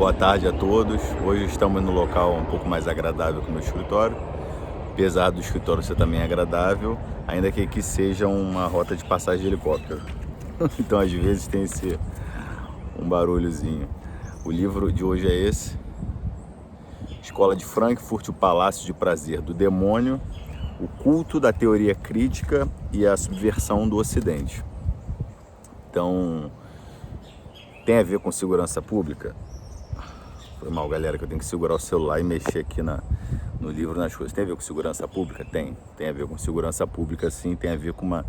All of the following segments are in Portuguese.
Boa tarde a todos. Hoje estamos no local um pouco mais agradável que o meu escritório. Apesar do escritório ser também agradável, ainda que aqui seja uma rota de passagem de helicóptero. Então às vezes tem um barulhozinho. O livro de hoje é esse: Escola de Frankfurt, o Palácio de Prazer do Demônio, o culto da teoria crítica e a subversão do Ocidente. Então, tem a ver com segurança pública? Foi mal, galera, que eu tenho que segurar o celular e mexer aqui no livro, nas coisas. Tem a ver com segurança pública? Tem a ver com segurança pública, sim. Tem a ver com uma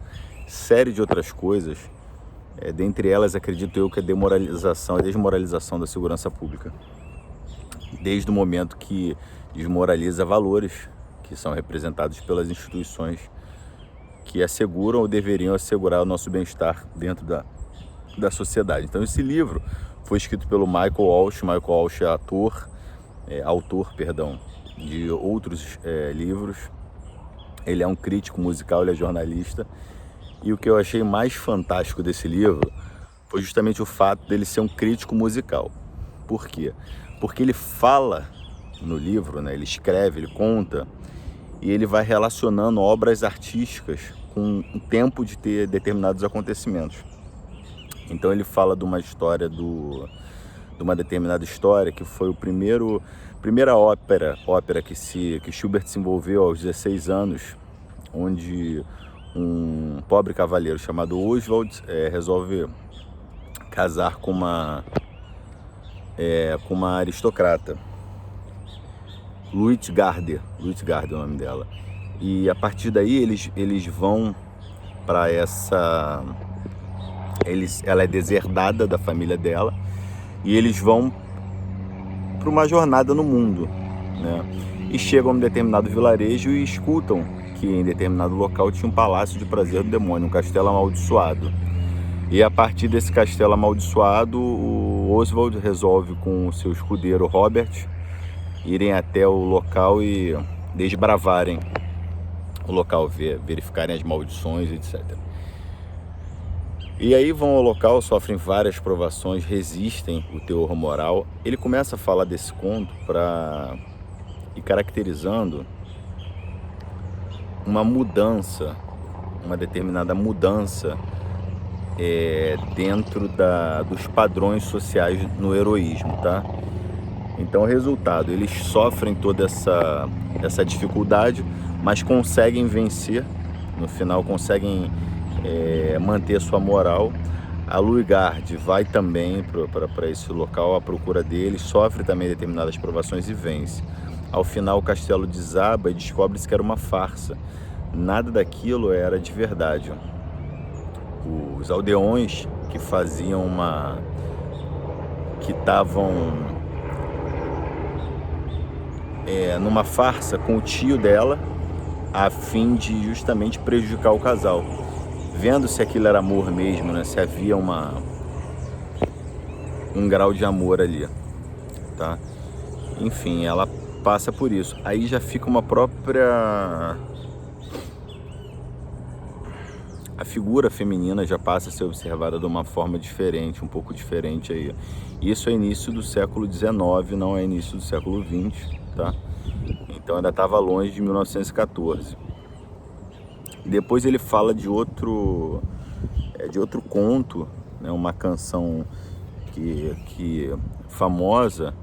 série de outras coisas. Dentre elas, acredito eu, que a desmoralização da segurança pública. Desde o momento que desmoraliza valores que são representados pelas instituições que asseguram ou deveriam assegurar o nosso bem-estar dentro da sociedade. Então esse livro foi escrito pelo Michael Walsh. Michael Walsh é autor de outros livros. Ele é um crítico musical, ele é jornalista. E o que eu achei mais fantástico desse livro foi justamente o fato dele ser um crítico musical. Por quê? Porque ele fala no livro, né? Ele escreve, ele conta, e ele vai relacionando obras artísticas com o tempo de ter determinados acontecimentos. Então ele fala de uma história, de uma determinada história, que foi primeira ópera que Schubert se envolveu aos 16 anos, onde um pobre cavalheiro chamado Oswald resolve casar com uma aristocrata, Luitgarde é o nome dela. E a partir daí eles vão para ela é deserdada da família dela e eles vão para uma jornada no mundo, né? E chegam em um determinado vilarejo e escutam que em determinado local tinha um palácio de prazer do demônio, um castelo amaldiçoado. E a partir desse castelo amaldiçoado, o Oswald resolve com o seu escudeiro Robert irem até o local e desbravarem o local, verificarem as maldições, etc. E aí vão ao local, sofrem várias provações, resistem o teor moral. Ele começa a falar desse conto para ir caracterizando uma determinada mudança dentro dos padrões sociais no heroísmo, tá? Então, o resultado, eles sofrem toda essa dificuldade, mas conseguem vencer, no final conseguem manter a sua moral. A Luitgarde vai também para esse local à procura deles, sofre também determinadas provações e vence. Ao final, o castelo desaba e descobre-se que era uma farsa. Nada daquilo era de verdade. Os aldeões que estavam numa farsa com o tio dela, a fim de justamente prejudicar o casal. Vendo se aquilo era amor mesmo, né? Se havia um grau de amor ali, tá? Enfim, ela passa por isso. Aí já fica a figura feminina já passa a ser observada de uma forma diferente, um pouco diferente aí. Isso é início do século XIX, não é início do século XX, tá? Então ainda estava longe de 1914. Depois ele fala de outro conto, né? Uma canção que famosa,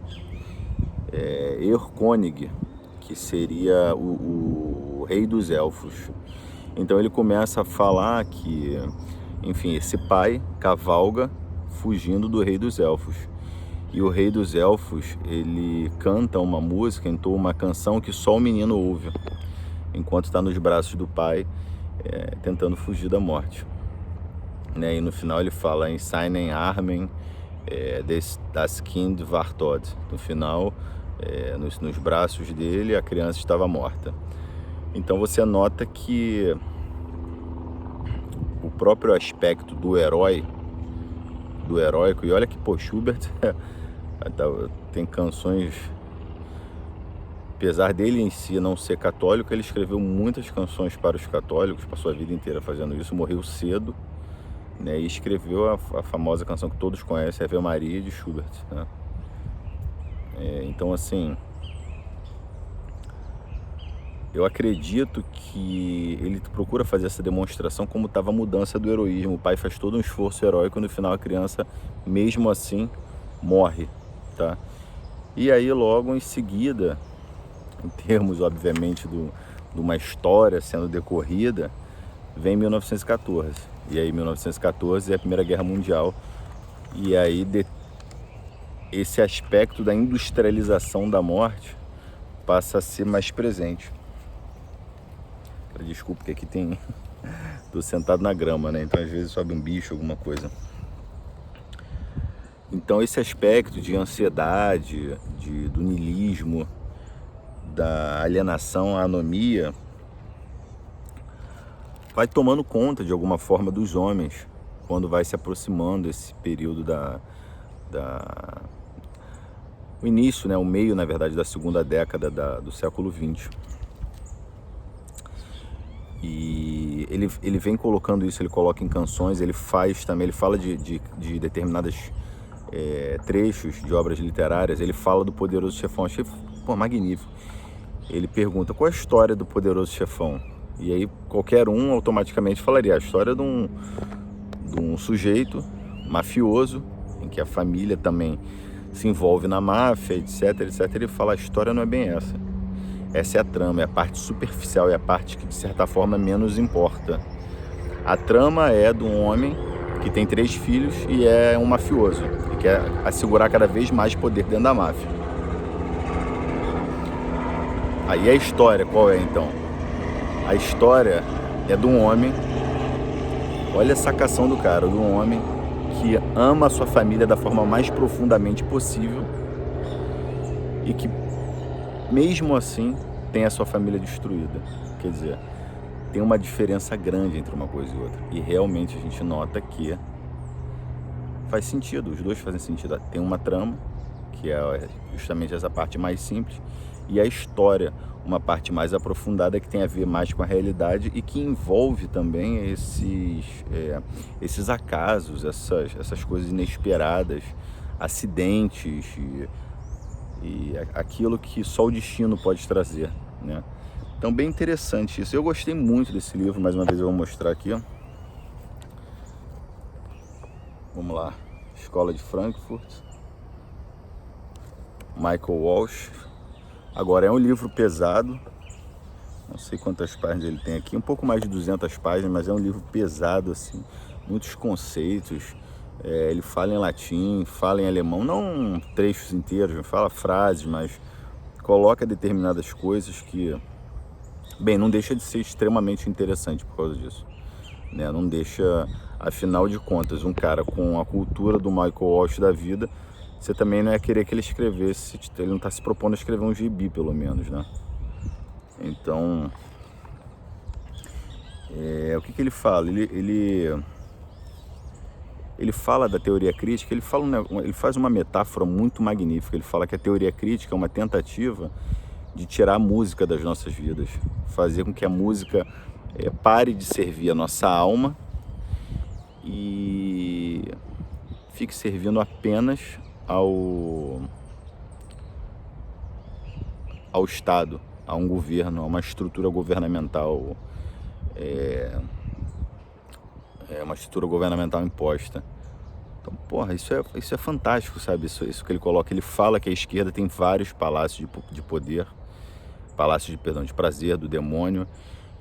Erlkönig, que seria o rei dos elfos. Então ele começa a falar que, enfim, esse pai cavalga fugindo do rei dos elfos. E o rei dos elfos, ele canta uma música, entoa uma canção que só o menino ouve, enquanto está nos braços do pai, tentando fugir da morte. Né? E no final ele fala em Seinen Armen das Kind war tot. No final, nos braços dele, a criança estava morta. Então você nota que o próprio aspecto do heróico, e olha que Schubert tem canções, apesar dele em si não ser católico, ele escreveu muitas canções para os católicos, passou a vida inteira fazendo isso, morreu cedo, né, e escreveu a famosa canção que todos conhecem, Ave Maria, de Schubert, né? Então, assim, eu acredito que ele procura fazer essa demonstração como estava a mudança do heroísmo. O pai faz todo um esforço heróico e no final a criança, mesmo assim, morre, tá? E aí logo em seguida, em termos, obviamente, de uma história sendo decorrida, vem 1914. E aí 1914 é a Primeira Guerra Mundial. E aí esse aspecto da industrialização da morte passa a ser mais presente. Desculpa que aqui tem... Tô sentado na grama, né? Então às vezes sobe um bicho, alguma coisa. Então esse aspecto de ansiedade, do niilismo, da alienação, a anomia, vai tomando conta de alguma forma dos homens quando vai se aproximando esse período o início, né? O meio, na verdade, da segunda década do século XX. E ele vem colocando isso, ele coloca em canções, ele faz também, ele fala de determinadas trechos de obras literárias, ele fala do Poderoso Chefão, achei, pô, magnífico. Ele pergunta, qual é a história do Poderoso Chefão? E aí qualquer um automaticamente falaria a história de um sujeito mafioso, em que a família também se envolve na máfia, etc, etc. Ele fala, a história não é bem essa. Essa é a trama, é a parte superficial, é a parte que de certa forma menos importa. A trama é de um homem que tem 3 filhos e é um mafioso, e quer assegurar cada vez mais poder dentro da máfia. Aí a história, qual é então? A história é de um homem, olha a sacação do cara, de um homem que ama a sua família da forma mais profundamente possível e que mesmo assim tem a sua família destruída. Quer dizer, tem uma diferença grande entre uma coisa e outra. E realmente a gente nota que faz sentido, os dois fazem sentido. Tem uma trama, que é justamente essa parte mais simples, e a história, uma parte mais aprofundada que tem a ver mais com a realidade e que envolve também esses acasos, essas coisas inesperadas, acidentes e aquilo que só o destino pode trazer, né? Então, bem interessante isso. Eu gostei muito desse livro, mais uma vez eu vou mostrar aqui, ó. Vamos lá, Escola de Frankfurt, Michael Walsh. Agora, é um livro pesado, não sei quantas páginas ele tem aqui, um pouco mais de 200 páginas, mas é um livro pesado, assim, muitos conceitos. Ele fala em latim, fala em alemão, não trechos inteiros, não fala frases, mas coloca determinadas coisas que, bem, não deixa de ser extremamente interessante por causa disso, né? Não deixa, afinal de contas, um cara com a cultura do Michael Walsh da vida, você também não ia querer que ele escrevesse, ele não está se propondo a escrever um gibi, pelo menos, né? Então, o que ele fala? Ele fala da teoria crítica, ele faz uma metáfora muito magnífica. Ele fala que a teoria crítica é uma tentativa de tirar a música das nossas vidas, fazer com que a música pare de servir a nossa alma e fique servindo apenas ao Estado, a um governo, a uma estrutura governamental, uma estrutura governamental imposta. Então, porra, isso é fantástico, sabe? Isso que ele coloca. Ele fala que a esquerda tem vários palácios de poder, palácios de prazer do demônio,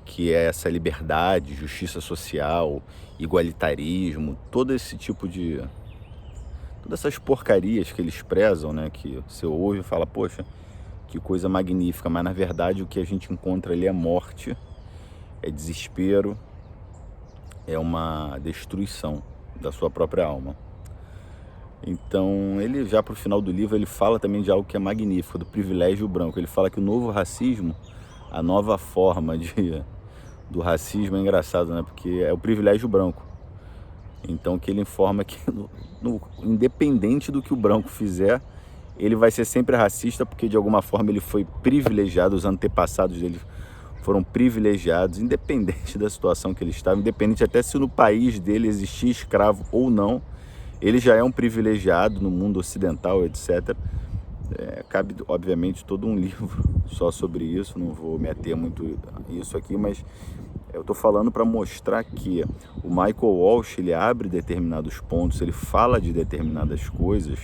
que é essa liberdade, justiça social, igualitarismo, todo esse tipo de... todas essas porcarias que eles prezam, né? Que você ouve e fala, poxa, que coisa magnífica, mas na verdade o que a gente encontra ali é morte, é desespero, é uma destruição da sua própria alma. Então, ele já para o final do livro, ele fala também de algo que é magnífico, do privilégio branco. Ele fala que o novo racismo, a nova forma do racismo é engraçado, né? Porque é o privilégio branco. Então, que ele informa que, independente do que o branco fizer, ele vai ser sempre racista, porque de alguma forma ele foi privilegiado, os antepassados dele foram privilegiados, independente da situação que ele estava, independente até se no país dele existia escravo ou não, ele já é um privilegiado no mundo ocidental, etc. Cabe, obviamente, todo um livro só sobre isso, não vou me ater muito a isso aqui, mas eu estou falando para mostrar que o Michael Walsh, ele abre determinados pontos, ele fala de determinadas coisas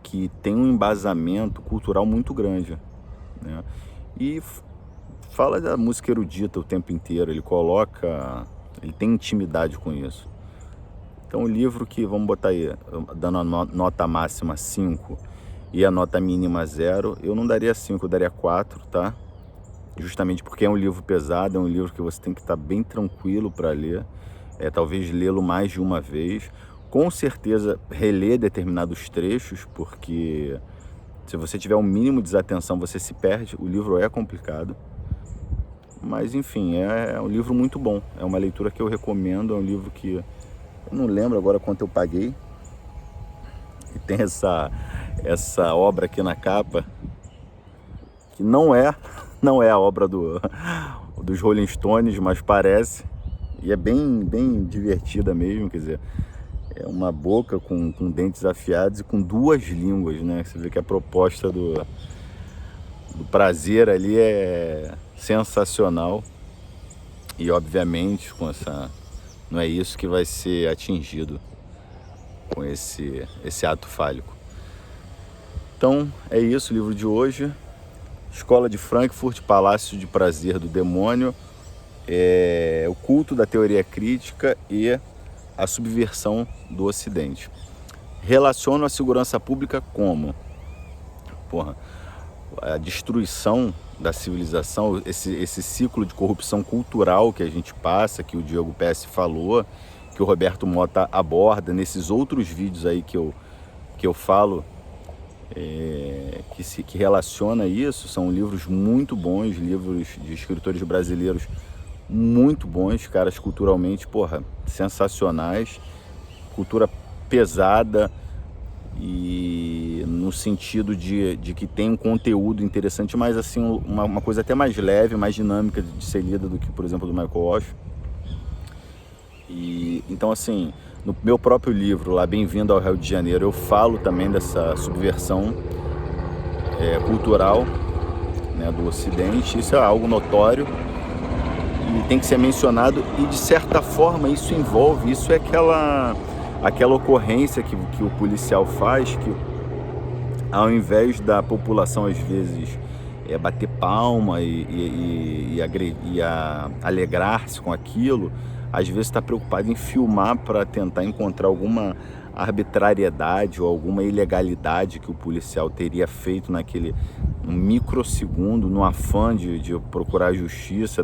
que tem um embasamento cultural muito grande, né? E fala da música erudita o tempo inteiro, ele tem intimidade com isso. Então o livro que, vamos botar aí, dando a nota máxima 5 e a nota mínima 0, eu não daria 5, eu daria 4, tá? Justamente porque é um livro pesado, é um livro que você tem que estar bem tranquilo para ler, talvez lê-lo mais de uma vez, com certeza reler determinados trechos, porque se você tiver um mínimo de desatenção você se perde, o livro é complicado, mas enfim, é um livro muito bom, é uma leitura que eu recomendo, é um livro que eu não lembro agora quanto eu paguei, e tem essa obra aqui na capa, que não é a obra dos Rolling Stones, mas parece, e é bem divertida mesmo, quer dizer, é uma boca com dentes afiados e com duas línguas, né? Você vê que a proposta do prazer ali é sensacional, e obviamente não é isso que vai ser atingido com esse ato fálico. Então é isso o livro de hoje. Escola de Frankfurt, Palácio de Prazer do Demônio, o culto da teoria crítica e a subversão do Ocidente. Relaciono a segurança pública como a destruição da civilização, esse ciclo de corrupção cultural que a gente passa, que o Diogo Pesce falou, que o Roberto Mota aborda nesses outros vídeos aí que eu falo, que relaciona isso. São livros muito bons, livros de escritores brasileiros muito bons, caras culturalmente, sensacionais, cultura pesada, e no sentido de que tem um conteúdo interessante, mas assim, uma coisa até mais leve, mais dinâmica de ser lida do que, por exemplo, do Michael Walsh. E então, assim, no meu próprio livro, lá, Bem-vindo ao Rio de Janeiro, eu falo também dessa subversão cultural, né, do Ocidente. Isso é algo notório e tem que ser mencionado, e de certa forma isso é aquela ocorrência que o policial faz, que ao invés da população às vezes bater palma e alegrar-se com aquilo, às vezes está preocupado em filmar para tentar encontrar alguma arbitrariedade ou alguma ilegalidade que o policial teria feito num microsegundo, no afã de procurar justiça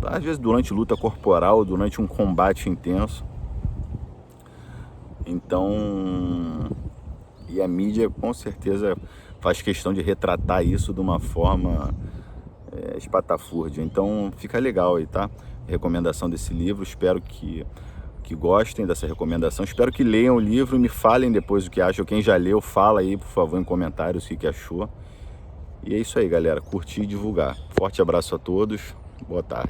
às vezes durante luta corporal, durante um combate intenso. Então, e a mídia com certeza faz questão de retratar isso de uma forma espatafúrdia. Então fica legal aí, tá? Recomendação desse livro, espero que gostem dessa recomendação, espero que leiam o livro e me falem depois o que acham. Quem já leu, fala aí, por favor, em comentários o que achou. E é isso aí, galera, curtir e divulgar. Forte abraço a todos, boa tarde.